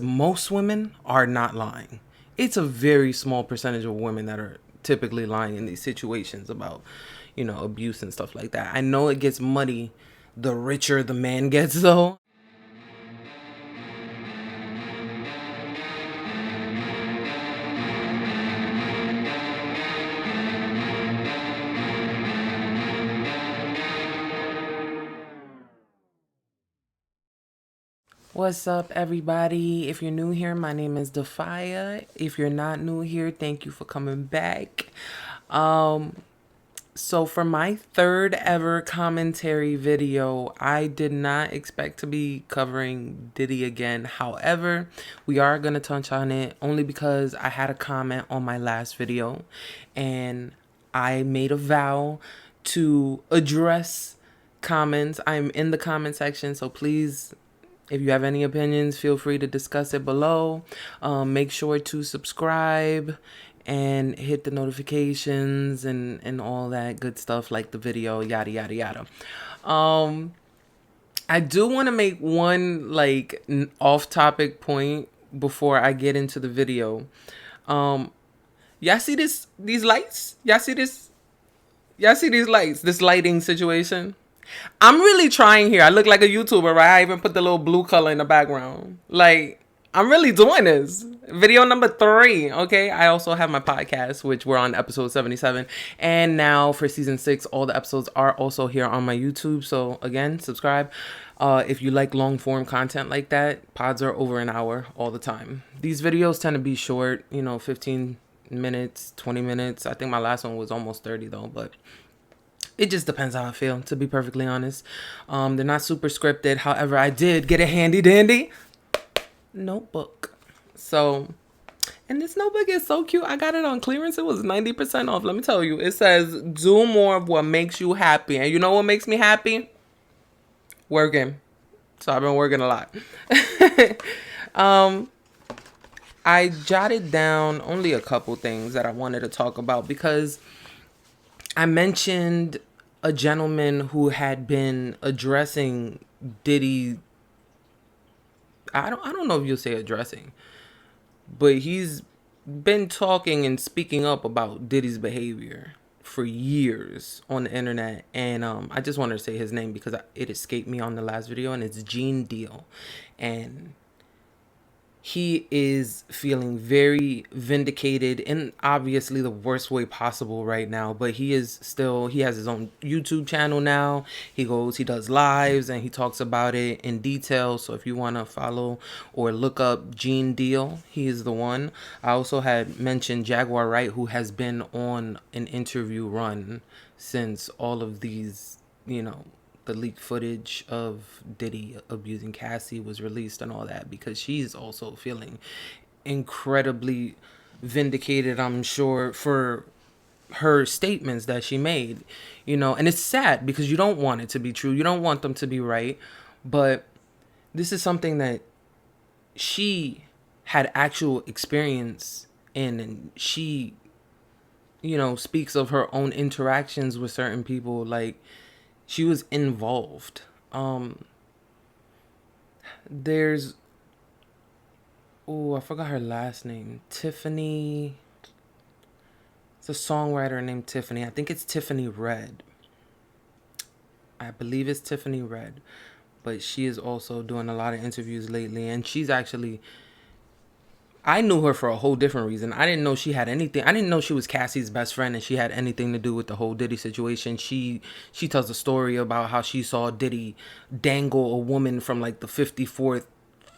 Most women are not lying. It's a very small percentage of women that are typically lying in these situations about, abuse and stuff like that. I know it gets muddy the richer the man gets, though. What's up, everybody? If you're new here, my name is Defia. If you're not new here, thank you for coming back. So for my third ever commentary video, I did not expect to be covering Diddy again. However, we are going to touch on it only because I had a comment on my last video and I made a vow to address comments. I'm in the comment section, so please, if you have any opinions, feel free to discuss it below. Make sure to subscribe and hit the notifications and all that good stuff, like the video, yada, yada, yada. I do want to make one off-topic point before I get into the video. Y'all see these lights? Y'all see this? Y'all see these lights? This lighting situation? I'm really trying here. I look like a YouTuber, right? I even put the little blue color in the background. Like, I'm really doing this. Video number 3, okay? I also have my podcast, which we're on episode 77. And now for season 6, all the episodes are also here on my YouTube. So again, subscribe. If you like long form content like that, pods are over an hour all the time. These videos tend to be short, 15 minutes, 20 minutes. I think my last one was almost 30 though, but it just depends how I feel, to be perfectly honest. They're not super scripted. However, I did get a handy dandy notebook. So, and this notebook is so cute. I got it on clearance. It was 90% off. Let me tell you. It says, do more of what makes you happy. And you know what makes me happy? Working. So I've been working a lot. I jotted down only a couple things that I wanted to talk about because I mentioned a gentleman who had been addressing Diddy. I don't know if you'll say addressing, but he's been talking and speaking up about Diddy's behavior for years on the internet. And I just wanted to say his name because it escaped me on the last video, and it's Gene Deal. And he is feeling very vindicated in obviously the worst way possible right now, but he has his own YouTube channel now. He does lives and he talks about it in detail. So if you want to follow or look up Gene Deal, he is the one. I also had mentioned Jaguar Wright, who has been on an interview run since all of these, the leaked footage of Diddy abusing Cassie was released and all that, because she's also feeling incredibly vindicated, I'm sure, for her statements that she made, and it's sad because you don't want it to be true. You don't want them to be right. But this is something that she had actual experience in, and she, speaks of her own interactions with certain people. Like, she was involved. There's, I forgot her last name. Tiffany. It's a songwriter named Tiffany. I think it's Tiffany Red. I believe it's Tiffany Red. But she is also doing a lot of interviews lately. And she's actually, I knew her for a whole different reason. I didn't know she had anything. I didn't know she was Cassie's best friend and she had anything to do with the whole Diddy situation. She tells a story about how she saw Diddy dangle a woman from like the 54th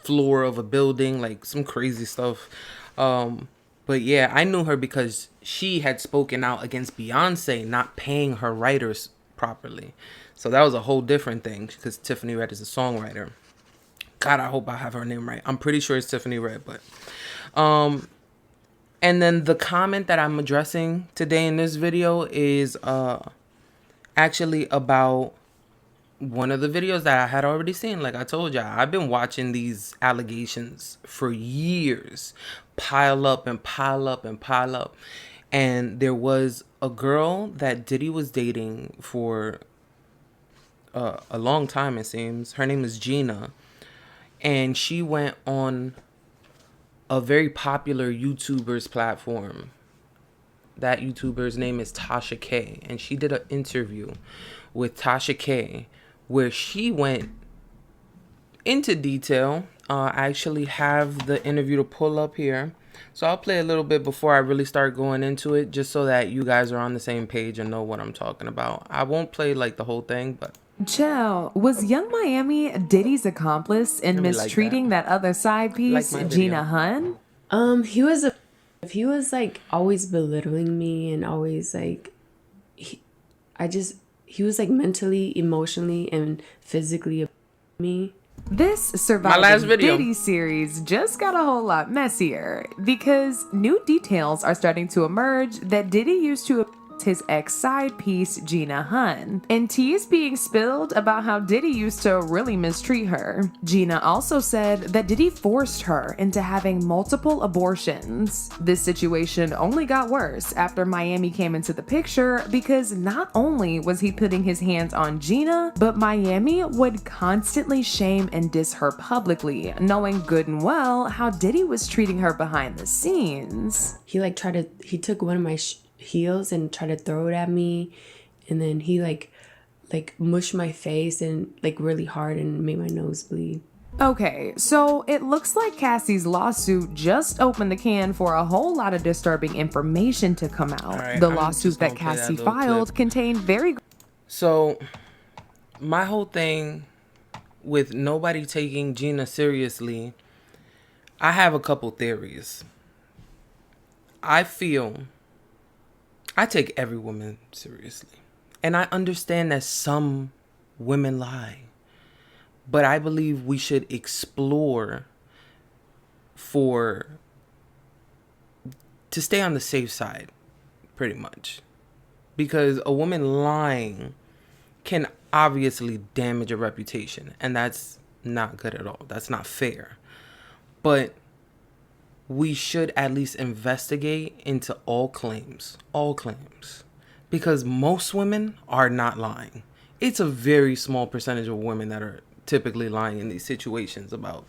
floor of a building, like some crazy stuff. But yeah, I knew her because she had spoken out against Beyonce not paying her writers properly. So that was a whole different thing because Tiffany Red is a songwriter. God, I hope I have her name right. I'm pretty sure it's Tiffany Red, but and then the comment that I'm addressing today in this video is actually about one of the videos that I had already seen. Like I told y'all, I've been watching these allegations for years pile up and pile up and pile up. And there was a girl that Diddy was dating for a long time, it seems. Her name is Gina. And she went on a very popular YouTuber's platform. That YouTuber's name is Tasha K, and she did an interview with Tasha K where she went into detail. I actually have the interview to pull up here. So I'll play a little bit before I really start going into it, just so that you guys are on the same page and know what I'm talking about. I won't play like the whole thing, but Chill. Was Young Miami Diddy's accomplice in Let me like mistreating that other side piece, my Gina video. Huynh? He was like always belittling me and always like he was like mentally, emotionally, and physically me. This My last surviving video. Diddy series just got a whole lot messier because new details are starting to emerge that Diddy used to abuse his ex-side piece, Gina Huynh. And tea is being spilled about how Diddy used to really mistreat her. Gina also said that Diddy forced her into having multiple abortions. This situation only got worse after Miami came into the picture because not only was he putting his hands on Gina, but Miami would constantly shame and diss her publicly, knowing good and well how Diddy was treating her behind the scenes. He took one of my heels and tried to throw it at me, and then he like mushed my face and like really hard and made my nose bleed. Okay, so it looks like Cassie's lawsuit just opened the can for a whole lot of disturbing information to come out. Alright, The I'm lawsuit just gonna that play that Cassie little filed clip. contained very So my whole thing with nobody taking Gina seriously, I have a couple theories. I feel I take every woman seriously. And I understand that some women lie. But I believe we should explore to stay on the safe side, pretty much. Because a woman lying can obviously damage a reputation. And that's not good at all. That's not fair. But we should at least investigate into all claims. All claims. Because most women are not lying. It's a very small percentage of women that are typically lying in these situations about,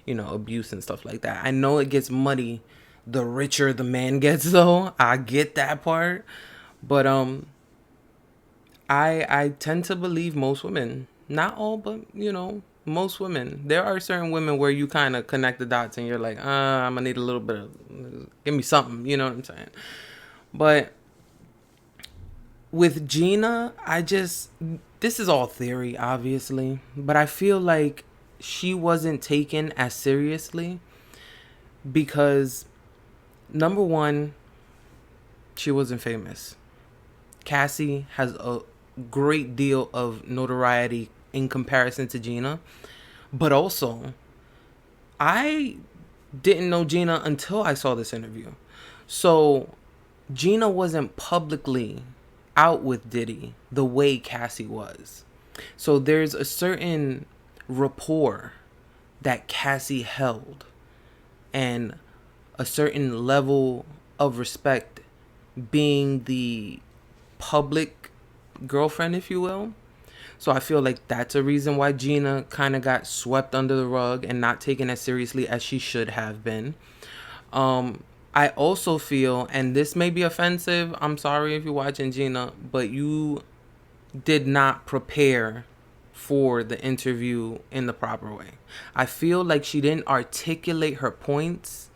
abuse and stuff like that. I know it gets muddy the richer the man gets, though. I get that part. But I tend to believe most women. Not all, but most women. There are certain women where you kind of connect the dots and you're like, I'm gonna need a little bit of, give me something, you know what I'm saying? But with Gina, this is all theory, obviously, but I feel like she wasn't taken as seriously because, number one, she wasn't famous. Cassie has a great deal of notoriety in comparison to Gina, but also, I didn't know Gina until I saw this interview. So, Gina wasn't publicly out with Diddy the way Cassie was. So there's a certain rapport that Cassie held and a certain level of respect being the public girlfriend, if you will. So I feel like that's a reason why Gina kind of got swept under the rug and not taken as seriously as she should have been. I also feel, and this may be offensive, I'm sorry if you're watching, Gina, but you did not prepare for the interview in the proper way. I feel like she didn't articulate her points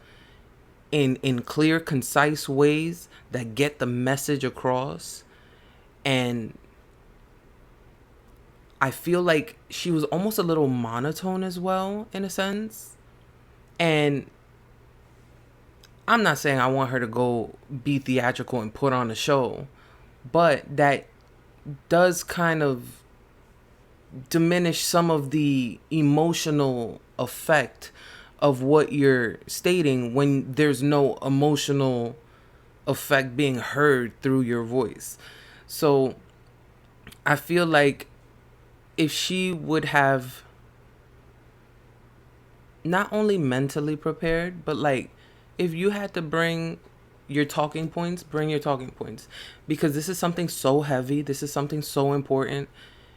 in clear, concise ways that get the message across. And I feel like she was almost a little monotone as well, in a sense. And I'm not saying I want her to go be theatrical and put on a show, but that does kind of diminish some of the emotional effect of what you're stating when there's no emotional effect being heard through your voice. So I feel like if she would have not only mentally prepared, but like if you had to bring your talking points, bring your talking points, because this is something so heavy. This is something so important.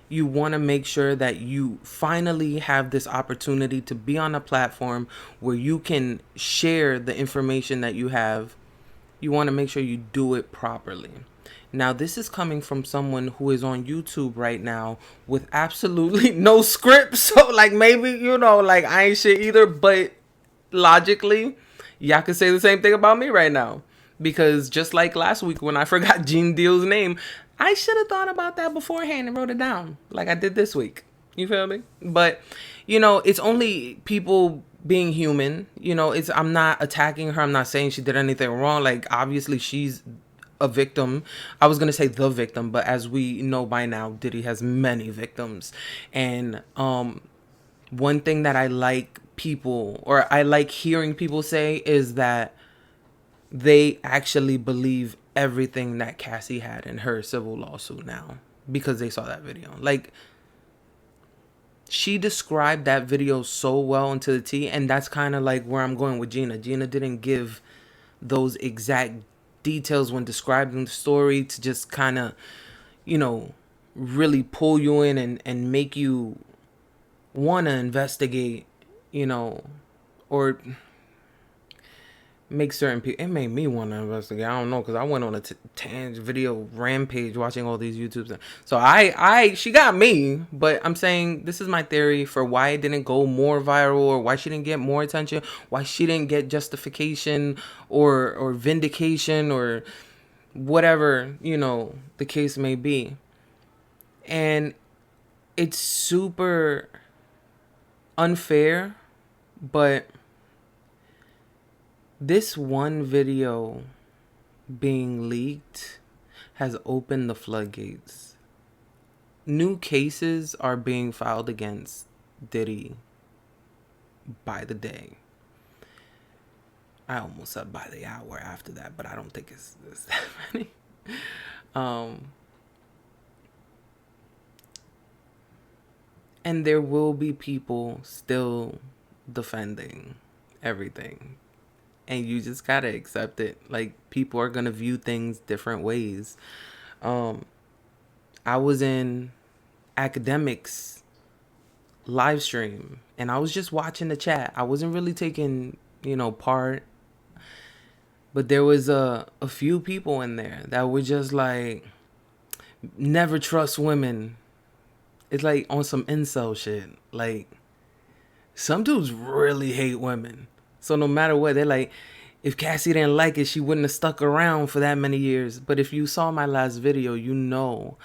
You want to make sure that you finally have this opportunity to be on a platform where you can share the information that you have. You want to make sure you do it properly. Now, this is coming from someone who is on YouTube right now with absolutely no script. So, like, maybe, like, I ain't shit either. But logically, y'all can say the same thing about me right now. Because just like last week when I forgot Gene Deal's name, I should have thought about that beforehand and wrote it down like I did this week. You feel me? But, it's only people being human. I'm not attacking her. I'm not saying she did anything wrong. Like, obviously, she's a victim. I was going to say the victim, but as we know by now, Diddy has many victims. And one thing that I like hearing people say is that they actually believe everything that Cassie had in her civil lawsuit now because they saw that video. Like, she described that video so well into the T, and that's kind of like where I'm going with Gina. Gina didn't give those exact details when describing the story to just kind of, really pull you in and make you want to investigate, or make certain people. It made me want to investigate. I don't know, because I went on a tangent video rampage watching all these YouTubes. So she got me, but I'm saying this is my theory for why it didn't go more viral, or why she didn't get more attention, why she didn't get justification or vindication or whatever, the case may be. And it's super unfair, but this one video being leaked has opened the floodgates. New cases are being filed against Diddy by the day. I almost said by the hour after that, but I don't think it's that many. And there will be people still defending everything. And you just gotta accept it. Like, people are gonna view things different ways. I was in academics live stream and I was just watching the chat. I wasn't really taking, part. But there was a few people in there that were just like, never trust women. It's like on some incel shit. Like, some dudes really hate women. So no matter what, they're like, if Cassie didn't like it, she wouldn't have stuck around for that many years. But if you saw my last video, you know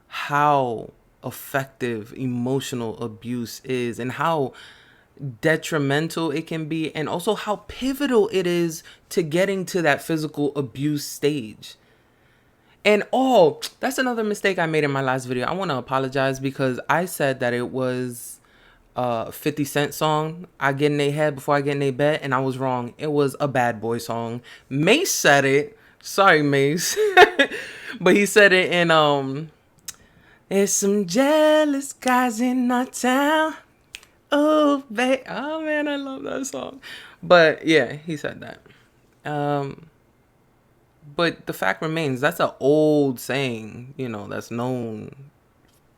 how effective emotional abuse is and how detrimental it can be, and also how pivotal it is to getting to that physical abuse stage. And that's another mistake I made in my last video. I want to apologize because I said that it was 50 Cent song, I Get in They Head Before I Get in They Bed, and I was wrong. It was a Bad Boy song. Mace said it. Sorry, Mace. But he said it in there's some jealous guys in our town. Oh, babe. Oh, man, I love that song. But yeah, he said that. But the fact remains, that's an old saying, that's known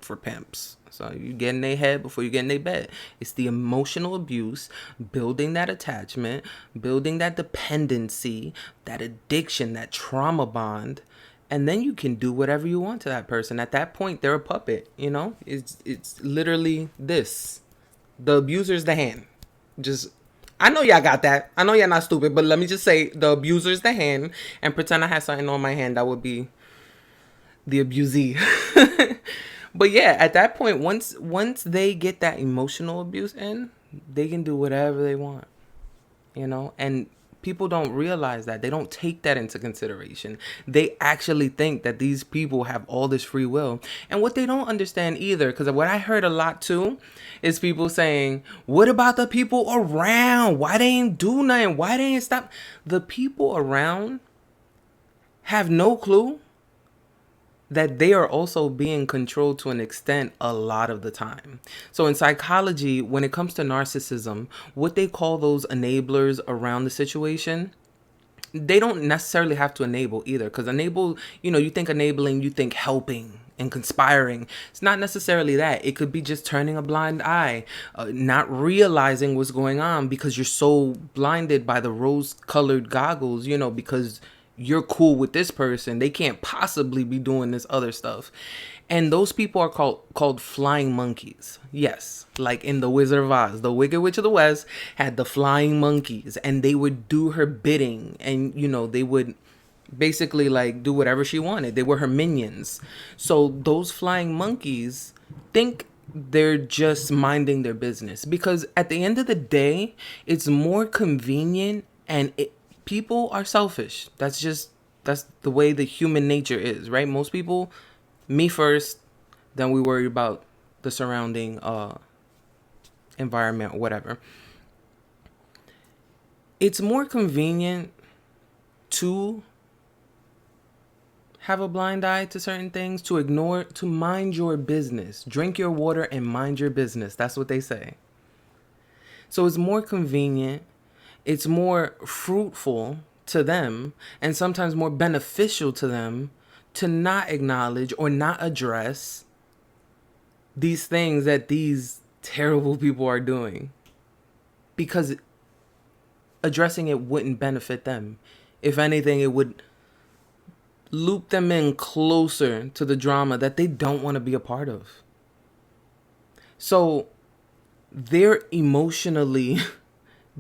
for pimps. So you get in their head before you get in their bed. It's the emotional abuse, building that attachment, building that dependency, that addiction, that trauma bond. And then you can do whatever you want to that person. At that point, they're a puppet, It's literally this. The abuser's the hand. I know y'all got that. I know y'all not stupid, but let me just say the abuser's the hand and pretend I have something on my hand that would be the abusee. But yeah, at that point, once they get that emotional abuse in, they can do whatever they want, and people don't realize that. They don't take that into consideration. They actually think that these people have all this free will. And what they don't understand either, because what I heard a lot too, is people saying, what about the people around? Why they ain't do nothing? Why they ain't stop? The people around have no clue that they are also being controlled to an extent a lot of the time. So in psychology, when it comes to narcissism, what they call those enablers around the situation, they don't necessarily have to enable either. Because enable, you think enabling, you think helping. and conspiring. It's not necessarily that. It could be just turning a blind eye, not realizing what's going on because you're so blinded by the rose-colored goggles, you know, because you're cool with this person. They can't possibly be doing this other stuff. And those people are called flying monkeys. Yes, like in The Wizard of Oz, the Wicked Witch of the West had the flying monkeys, and they would do her bidding, and you know, they would basically like do whatever she wanted. They were her minions. So those flying monkeys think they're just minding their business, because at the end of the day, it's more convenient, and people are selfish. That's the way the human nature is, right? Most people, me first, then we worry about the surrounding environment or whatever. It's more convenient to have a blind eye to certain things, to ignore, to mind your business. Drink your water and mind your business. That's what they say. So it's more convenient, it's more fruitful to them, and sometimes more beneficial to them to not acknowledge or not address these things that these terrible people are doing, because addressing it wouldn't benefit them. If anything, it would loop them in closer to the drama that they don't want to be a part of. So they're emotionally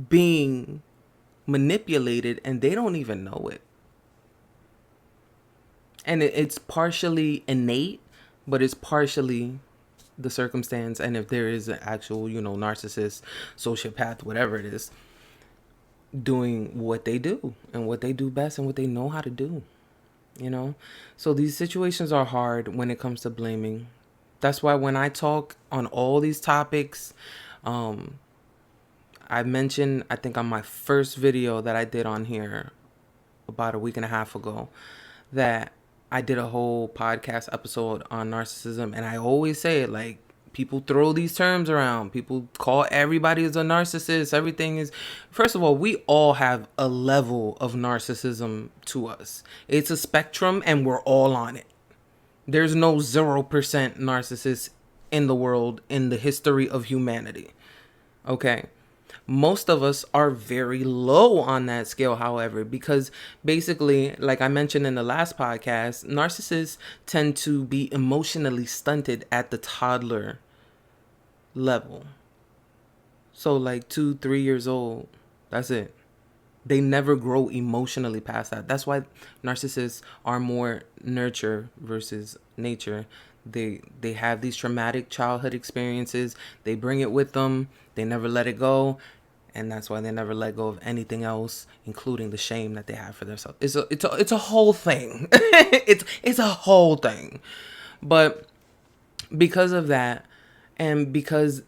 being manipulated and they don't even know it. And it's partially innate, but it's partially the circumstance. And if there is an actual, you know, narcissist, sociopath, whatever it is, doing what they do and what they do best and what they know how to do, you know? So these situations are hard when it comes to blaming. That's why when I talk on all these topics, I mentioned, I think on my first video that I did on here about a week and a half ago, that I did a whole podcast episode on narcissism. And I always say it, like, people throw these terms around. People call everybody as a narcissist. Everything is, first of all, we all have a level of narcissism to us. It's a spectrum and we're all on it. There's no 0% narcissist in the world in the history of humanity. Okay. Most of us are very low on that scale, however, because basically, like I mentioned in the last podcast, narcissists tend to be emotionally stunted at the toddler level. So like 2-3 years old, that's it. They never grow emotionally past that. That's why narcissists are more nurture versus nature. They have these traumatic childhood experiences. They bring it with them. They never let it go. And that's why they never let go of anything else, including the shame that they have for themselves. It's a whole thing. it's a whole thing. But because of that, and because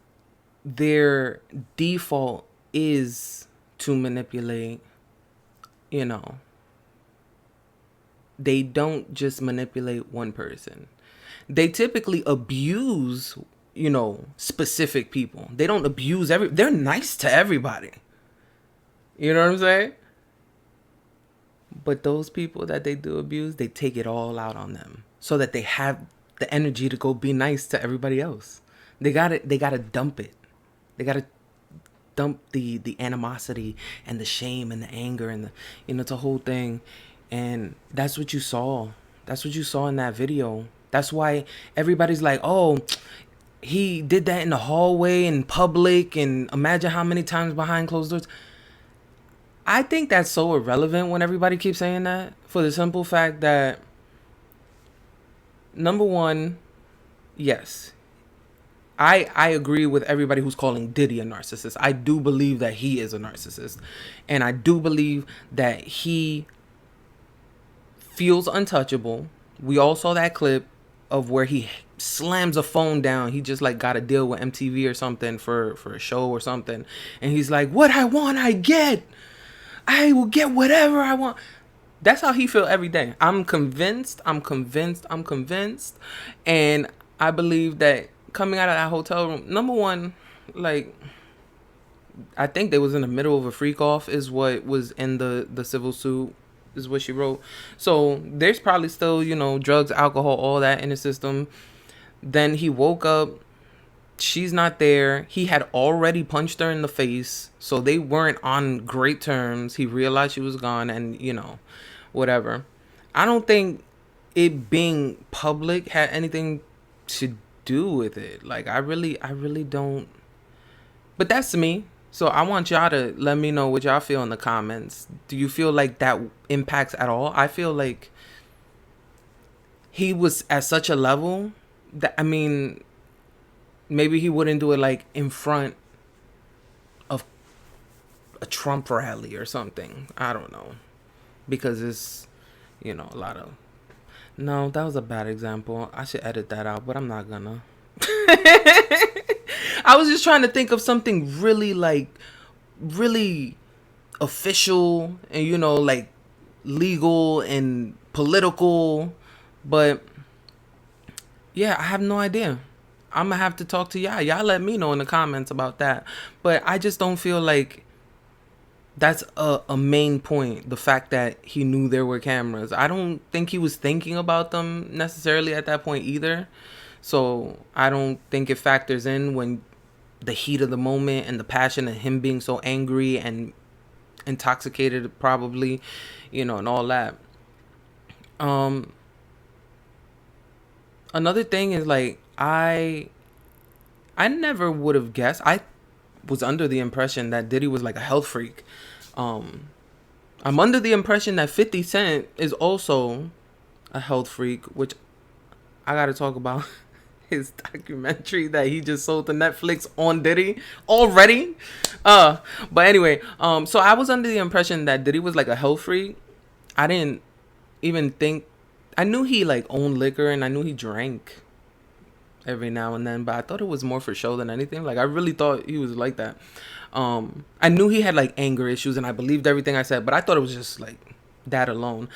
their default is to manipulate, you know, they don't just manipulate one person. They typically abuse, you know, specific people. They don't abuse they're nice to everybody. You know what I'm saying? But those people that they do abuse, they take it all out on them so that they have the energy to go be nice to everybody else. They gotta dump it. They gotta dump the animosity and the shame and the anger and the, you know, it's a whole thing. And that's what you saw. That's what you saw in that video. That's why everybody's like, oh, he did that in the hallway in public, and imagine how many times behind closed doors. I think that's so irrelevant when everybody keeps saying that, for the simple fact that, number one, yes, I agree with everybody who's calling Diddy a narcissist. I do believe that he is a narcissist. And I do believe that he feels untouchable. We all saw that clip of where he slams a phone down. He just like got a deal with MTV or something for a show or something. And he's like, what I want, I get. I will get whatever I want. That's how he feel every day. I'm convinced. And I believe that coming out of that hotel room, number one, like, I think they was in the middle of a freak off is what was in the civil suit. is what she wrote. So there's probably still, drugs, alcohol, all that in the system. Then he woke up. She's not there. He had already punched her in the face. So they weren't on great terms. He realized she was gone and, whatever. I don't think it being public had anything to do with it. Like, I really don't. But that's me. So I want y'all to let me know what y'all feel in the comments. Do you feel like that impacts at all? I feel like he was at such a level that, I mean, maybe he wouldn't do it like in front of a Trump rally or something. I don't know. Because it's, a lot of... No, that was a bad example. I should edit that out, but I'm not gonna. I was just trying to think of something really, like, really official and, like, legal and political. But, yeah, I have no idea. I'm gonna have to talk to y'all. Y'all let me know in the comments about that. But I just don't feel like that's a main point. The fact that he knew there were cameras. I don't think he was thinking about them necessarily at that point either. So I don't think it factors in when the heat of the moment and the passion and him being so angry and intoxicated probably, and all that. Another thing is, like, I never would have guessed. I was under the impression that Diddy was like a health freak. I'm under the impression that 50 Cent is also a health freak, which I gotta talk about his documentary that he just sold to Netflix on Diddy already. But anyway, so I was under the impression that Diddy was like a health freak. I didn't even think... I knew he like owned liquor and I knew he drank every now and then, but I thought it was more for show than anything. Like, I really thought he was like that. I knew he had like anger issues and I believed everything I said, but I thought it was just like that alone.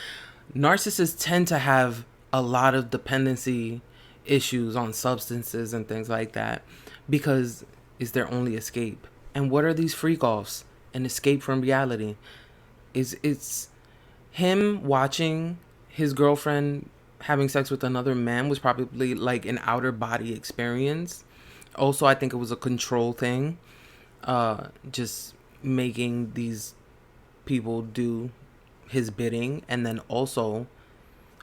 Narcissists tend to have a lot of dependency issues on substances and things like that because it's their only escape. And what are these freak offs? An escape from reality. It's him watching his girlfriend having sex with another man was probably like an outer body experience. Also, I think it was a control thing. Just making these people do his bidding, and then also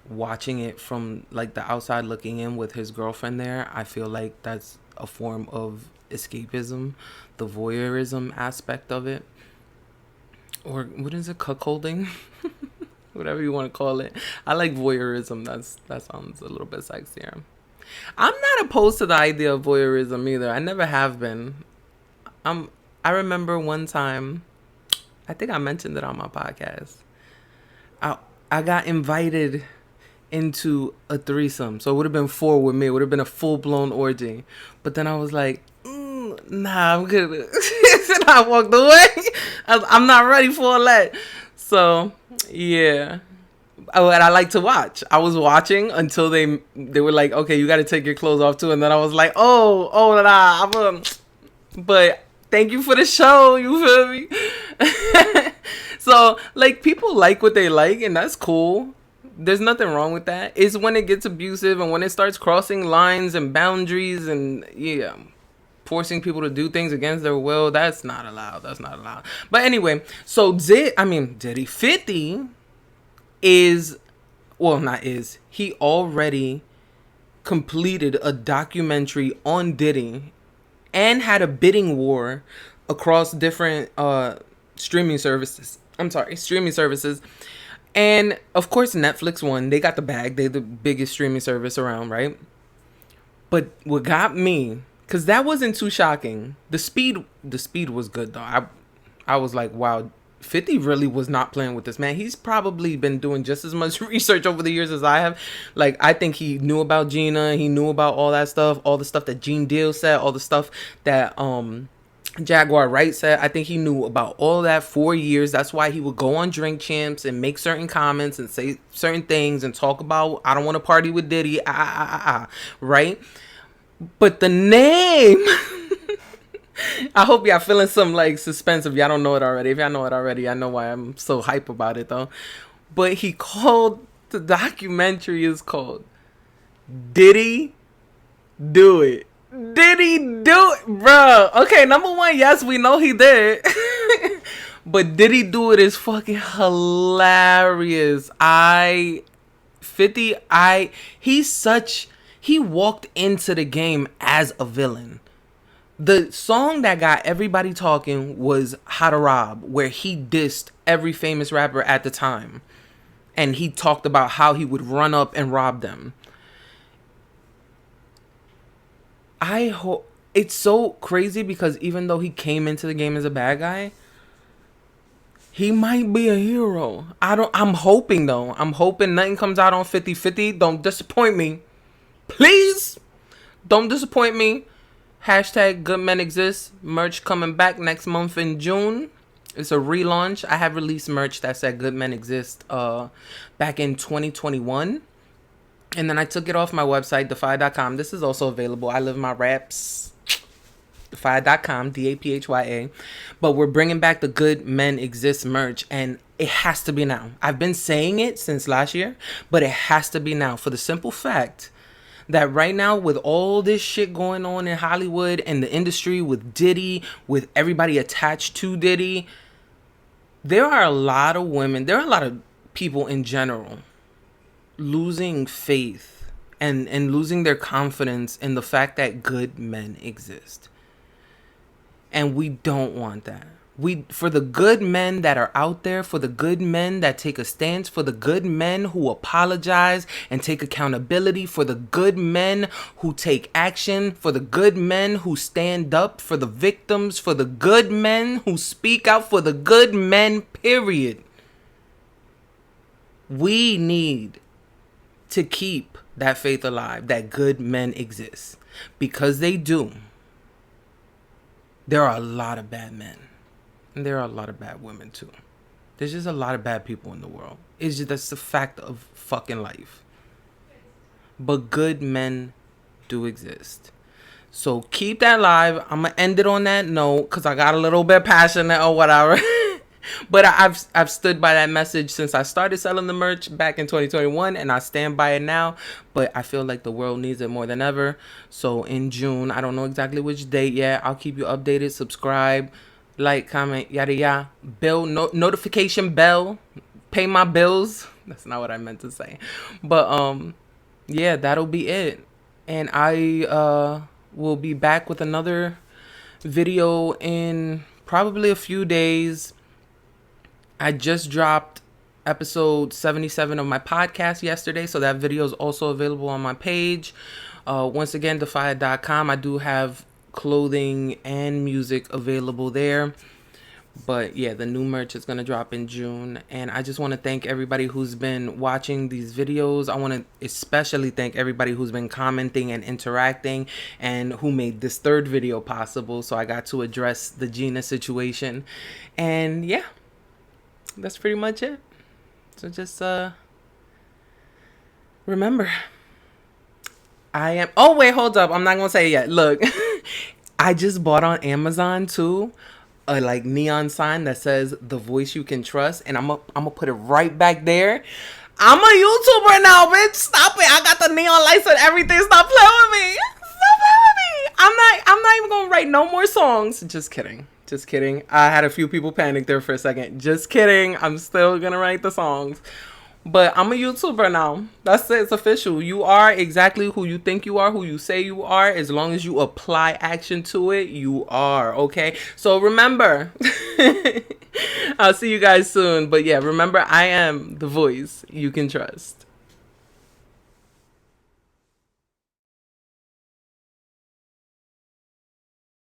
watching it from like the outside looking in with his girlfriend there. I feel like that's a form of escapism, the voyeurism aspect of it. Or what is it, cuckolding? Whatever you want to call it. I like voyeurism. That sounds a little bit sexier. I'm not opposed to the idea of voyeurism either. I never have been. I remember one time, I think I mentioned it on my podcast. I got invited into a threesome. So it would have been 4 with me. It would have been a full-blown orgy. But then I was like, nah, I'm good. And I walked away. I'm not ready for all that. So, yeah. Oh, and I like to watch. I was watching until they were like, okay, you got to take your clothes off too. And then I was like, oh, nah. But thank you for the show. You feel me? So, like, people like what they like, and that's cool. There's nothing wrong with that. It's when it gets abusive and when it starts crossing lines and boundaries and, yeah, forcing people to do things against their will. That's not allowed. That's not allowed. But anyway, so Diddy 50 he already completed a documentary on Diddy and had a bidding war across different streaming services. And of course Netflix won. They got the bag. They're the biggest streaming service around, right? But what got me, because that wasn't too shocking. The speed was good though. I was like, wow, 50 really was not playing with this man. He's probably been doing just as much research over the years as I have. Like, I think he knew about Gina. He knew about all that stuff, all the stuff that Gene Deal said, all the stuff that Jaguar Wright said. I think he knew about all that for years. That's why he would go on Drink Champs and make certain comments and say certain things and talk about, I don't want to party with Diddy, right? But the name... I hope y'all feeling some like suspense if y'all don't know it already. If y'all know it already, I know why I'm so hype about it though. But he called, the documentary is called Diddy Do It. Did he do it, bro? Okay, number one, yes, we know he did. But Did He Do It is fucking hilarious. He walked into the game as a villain. The song that got everybody talking was How to Rob, where he dissed every famous rapper at the time. And he talked about how he would run up and rob them. I hope it's so crazy because even though he came into the game as a bad guy, he might be a hero. I'm hoping though. I'm hoping nothing comes out on 50-50. Don't disappoint me. Please. Don't disappoint me. Hashtag Good Men Exist. Merch coming back next month in June. It's a relaunch. I have released merch that said Good Men Exist back in 2021. And then I took it off my website, defy.com. This is also available. I live my raps. Defy.com, DAPHYA. But we're bringing back the Good Men Exist merch. And it has to be now. I've been saying it since last year. But it has to be now. For the simple fact that right now, with all this shit going on in Hollywood and the industry, with Diddy, with everybody attached to Diddy, there are a lot of women, there are a lot of people in general losing faith and losing their confidence in the fact that good men exist. And we don't want that. For the good men that are out there, for the good men that take a stance, for the good men who apologize and take accountability, for the good men who take action, for the good men who stand up for the victims, for the good men who speak out, for the good men, period. We need to keep that faith alive, that good men exist. Because they do. There are a lot of bad men. And there are a lot of bad women too. There's just a lot of bad people in the world. That's the fact of fucking life. But good men do exist. So keep that alive. I'm going to end it on that note because I got a little bit passionate or whatever. But I've stood by that message since I started selling the merch back in 2021, and I stand by it now. But I feel like the world needs it more than ever. So in June, I don't know exactly which date yet. I'll keep you updated. Subscribe, like, comment, yada yada. Notification bell. Pay my bills. That's not what I meant to say. But yeah, that'll be it. And I will be back with another video in probably a few days. I just dropped episode 77 of my podcast yesterday, so that video is also available on my page. Once again, defy.com. I do have clothing and music available there. But yeah, the new merch is going to drop in June. And I just want to thank everybody who's been watching these videos. I want to especially thank everybody who's been commenting and interacting and who made this third video possible. So I got to address the Gina situation. And yeah, that's pretty much it. So just remember, I am... Oh, wait, hold up. I'm not going to say it yet. Look, I just bought on Amazon too a like neon sign that says the voice you can trust, and I'm gonna put it right back there. I'm a YouTuber now, bitch. Stop it. I got the neon lights and everything. Stop playing with me. Stop playing with me. I'm not even gonna write no more songs. Just kidding. Just kidding. I had a few people panic there for a second. Just kidding. I'm still gonna write the songs. But I'm a YouTuber now. That's it. It's official. You are exactly who you think you are, who you say you are. As long as you apply action to it, you are. Okay? So remember, I'll see you guys soon. But yeah, remember, I am the voice you can trust.